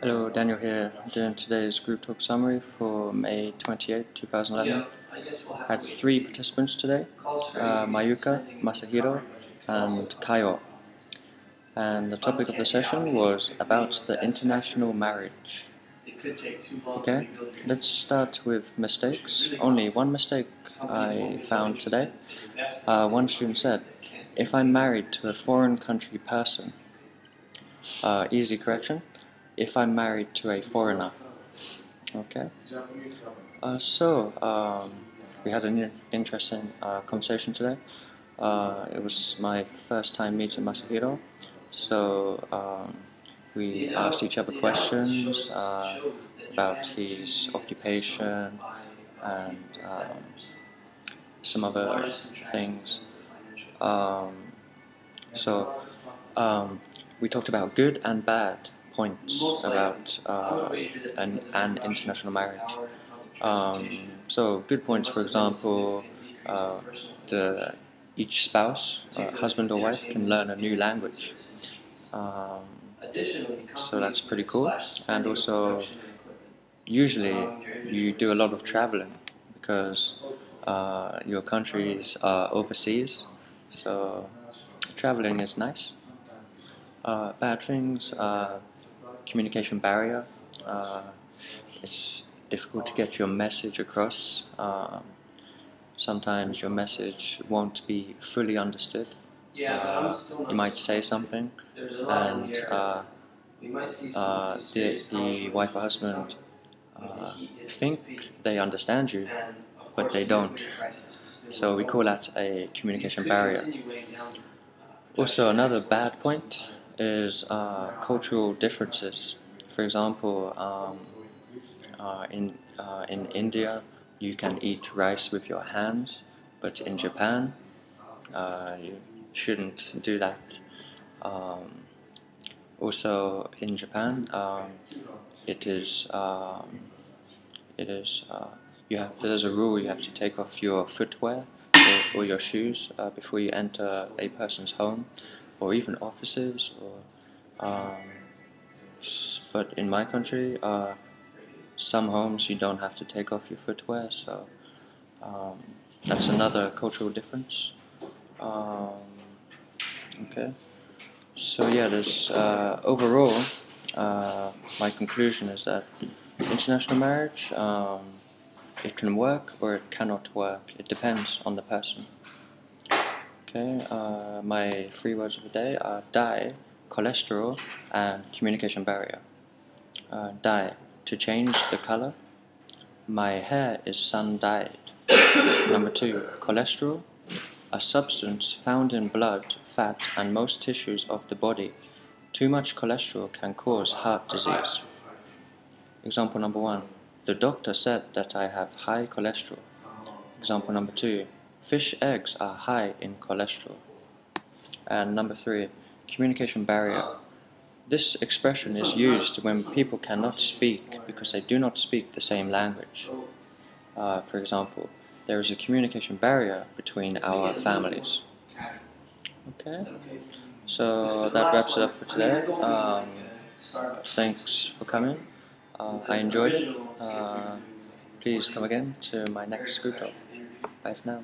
Hello, Daniel here, doing today's group talk summary for May 28, 2011. I had 3 participants today, Mayuka, Masahiro, and Kayo. And the topic of the session was about the international marriage. Okay, let's start with mistakes. Only one mistake I found today. One student said, if I'm married to a foreign country person, easy correction, if I'm married to a foreigner. Okay. We had an interesting conversation today. It was my first time meeting Masahiro, so we asked each other questions about his occupation and some other things. We talked about good and bad points about an international marriage. So good points, for example, each spouse, husband or wife, can learn a new language. So that's pretty cool. And also, usually you do a lot of traveling because your countries are overseas. So traveling is nice. Bad things, communication barrier. It's difficult to get your message across. Sometimes your message won't be fully understood. You might say something and the wife or husband think they understand you, but they don't. So we call that a communication barrier. Also, another bad point is cultural differences. For example, in India, you can eat rice with your hands, but in Japan, you shouldn't do that. Also, in Japan, there's a rule: you have to take off your footwear or your shoes before you enter a person's home, or even offices. But in my country, some homes you don't have to take off your footwear, so that's another cultural difference. Okay, so yeah, there's overall, my conclusion is that international marriage, it can work or it cannot work. It depends on the person. Okay, my 3 words of the day are dye, cholesterol, and communication barrier. Dye, to change the color. My hair is sun-dyed. Number 2, cholesterol, a substance found in blood, fat, and most tissues of the body. Too much cholesterol can cause heart disease. Example number 1, the doctor said that I have high cholesterol. Example number 2, fish eggs are high in cholesterol. And number 3, communication barrier. This expression is used when people cannot speak because they do not speak the same language. For example, there is a communication barrier between our families. Okay, so that wraps it up for today. Thanks for coming. I enjoyed it. Please come again to my next group talk. Bye for now.